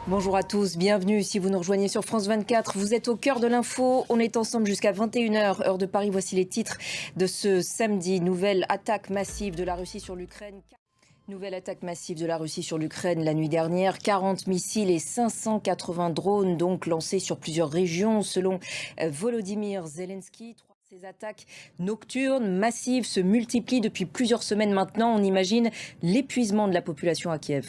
Bonjour à tous, bienvenue. Si vous nous rejoignez sur France 24, vous êtes au cœur de l'info. On est ensemble jusqu'à 21h, heure de Paris. Voici les titres de ce samedi. Nouvelle attaque massive de la Russie sur l'Ukraine. Nouvelle attaque massive de la Russie sur l'Ukraine la nuit dernière. 40 missiles et 580 drones donc lancés sur plusieurs régions selon Volodymyr Zelensky. Ces attaques nocturnes massives se multiplient depuis plusieurs semaines maintenant. On imagine l'épuisement de la population à Kiev.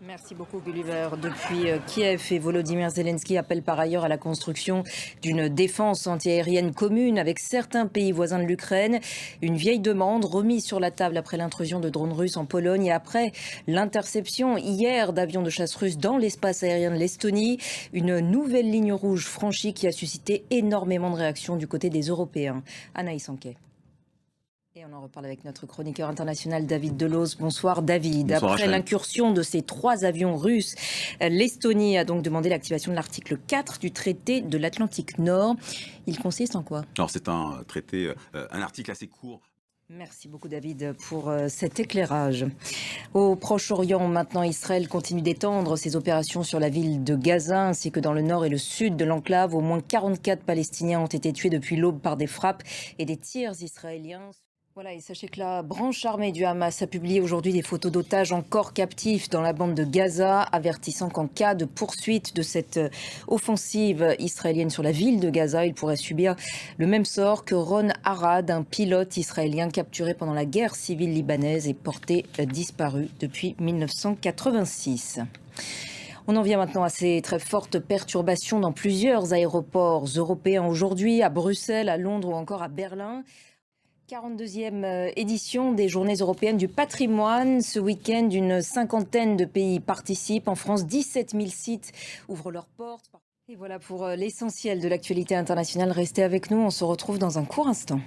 Merci beaucoup Gulliver. Depuis Kiev, et Volodymyr Zelensky appelle par ailleurs à la construction d'une défense antiaérienne commune avec certains pays voisins de l'Ukraine. Une vieille demande remise sur la table après l'intrusion de drones russes en Pologne et après l'interception hier d'avions de chasse russes dans l'espace aérien de l'Estonie. Une nouvelle ligne rouge franchie qui a suscité énormément de réactions du côté des Européens. Anaïs Anquet. Et on en reparle avec notre chroniqueur international David Delos. Bonsoir David. Bonsoir, après l'incursion de ces 3 avions russes, l'Estonie a donc demandé l'activation de l'article 4 du traité de l'Atlantique Nord. Il consiste en quoi? Alors c'est un traité, un article assez court. Merci beaucoup David pour cet éclairage. Au Proche-Orient, maintenant, Israël continue d'étendre ses opérations sur la ville de Gaza ainsi que dans le nord et le sud de l'enclave. Au moins 44 Palestiniens ont été tués depuis l'aube par des frappes et des tirs israéliens. Voilà, et sachez que la branche armée du Hamas a publié aujourd'hui des photos d'otages encore captifs dans la bande de Gaza, avertissant qu'en cas de poursuite de cette offensive israélienne sur la ville de Gaza, il pourrait subir le même sort que Ron Arad, un pilote israélien capturé pendant la guerre civile libanaise et porté disparu depuis 1986. On en vient maintenant à ces très fortes perturbations dans plusieurs aéroports européens aujourd'hui, à Bruxelles, à Londres ou encore à Berlin. 42e édition des Journées européennes du patrimoine. Ce week-end, une cinquantaine de pays participent. En France, 17 000 sites ouvrent leurs portes. Et voilà pour l'essentiel de l'actualité internationale. Restez avec nous, on se retrouve dans un court instant.